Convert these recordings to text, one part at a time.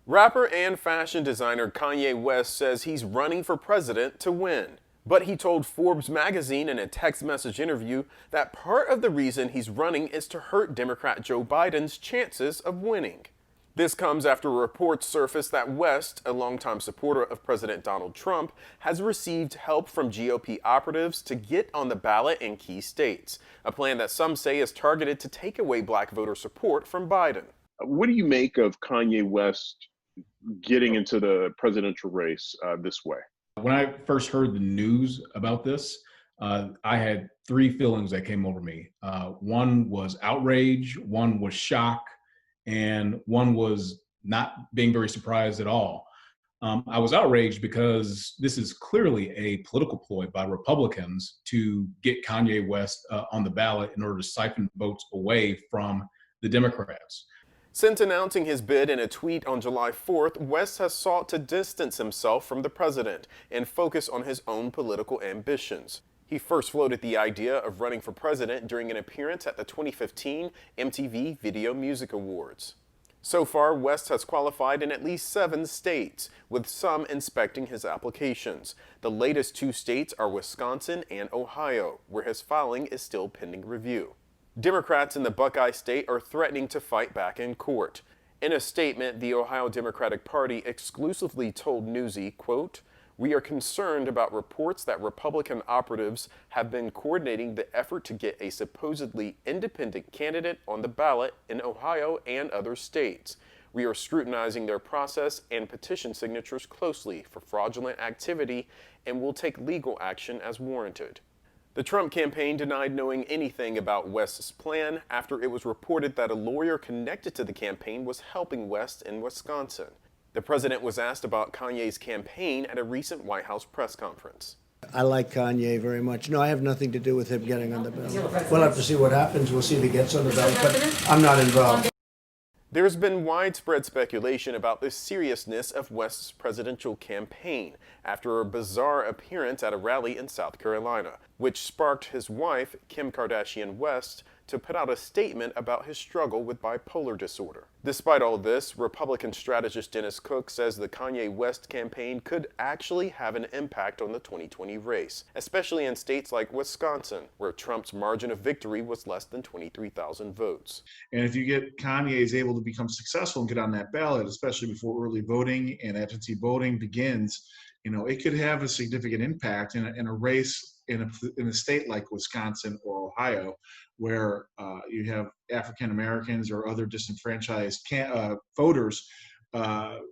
Rapper and fashion designer Kanye West says he's running for president to win. But he told Forbes magazine in a text message interview that part of the reason he's running is to hurt Democrat Joe Biden's chances of winning. This comes after reports surfaced that West, a longtime supporter of President Donald Trump, has received help from GOP operatives to get on the ballot in key states, a plan that some say is targeted to take away black voter support from Biden. What do you make of Kanye West getting into the presidential race this way? When I first heard the news about this, I had three feelings that came over me. One was outrage, one was shock, and one was not being very surprised at all. I was outraged because this is clearly a political ploy by Republicans to get Kanye West on the ballot in order to siphon votes away from the Democrats. Since announcing his bid in a tweet on July 4th, West has sought to distance himself from the president and focus on his own political ambitions. He first floated the idea of running for president during an appearance at the 2015 MTV Video Music Awards. So far, West has qualified in at least 7 states, with some inspecting his applications. The latest 2 states are Wisconsin and Ohio, where his filing is still pending review. Democrats in the Buckeye State are threatening to fight back in court. In a statement, the Ohio Democratic Party exclusively told Newsy, quote, "We are concerned about reports that Republican operatives have been coordinating the effort to get a supposedly independent candidate on the ballot in Ohio and other states. We are scrutinizing their process and petition signatures closely for fraudulent activity and will take legal action as warranted." The Trump campaign denied knowing anything about West's plan after it was reported that a lawyer connected to the campaign was helping West in Wisconsin. The president was asked about Kanye's campaign at a recent White House press conference. I like Kanye very much. No, I have nothing to do with him getting on the ballot. We'll have to see what happens. We'll see if he gets on the ballot, but I'm not involved. There's been widespread speculation about the seriousness of West's presidential campaign after a bizarre appearance at a rally in South Carolina, which sparked his wife, Kim Kardashian West, to put out a statement about his struggle with bipolar disorder. Despite all this, Republican strategist Dennis Cook says the Kanye West campaign could actually have an impact on the 2020 race, especially in states like Wisconsin, where Trump's margin of victory was less than 23,000 votes. And if you get Kanye is able to become successful and get on that ballot, especially before early voting and absentee voting begins, it could have a significant impact in a race in a state like Wisconsin or Ohio, where you have African Americans or other disenfranchised voters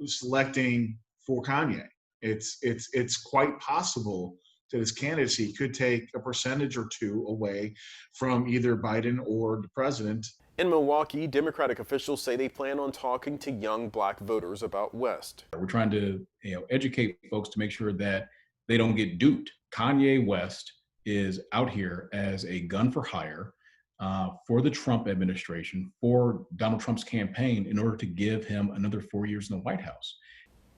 selecting for Kanye. It's quite possible that his candidacy could take a percentage or 2 away from either Biden or the president. In Milwaukee, Democratic officials say they plan on talking to young black voters about West. We're trying to educate folks to make sure that they don't get duped. Kanye West is out here as a gun for hire for the Trump administration, for Donald Trump's campaign, in order to give him another 4 years in the White House.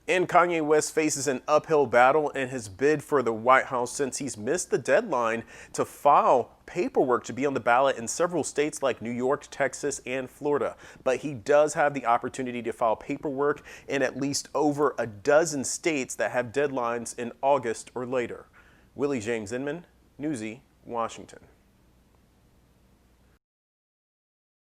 And Kanye West faces an uphill battle in his bid for the White House since he's missed the deadline to file paperwork to be on the ballot in several states like New York, Texas, and Florida. But he does have the opportunity to file paperwork in at least over a dozen states that have deadlines in August or later. Willie James Inman, Newsy, Washington.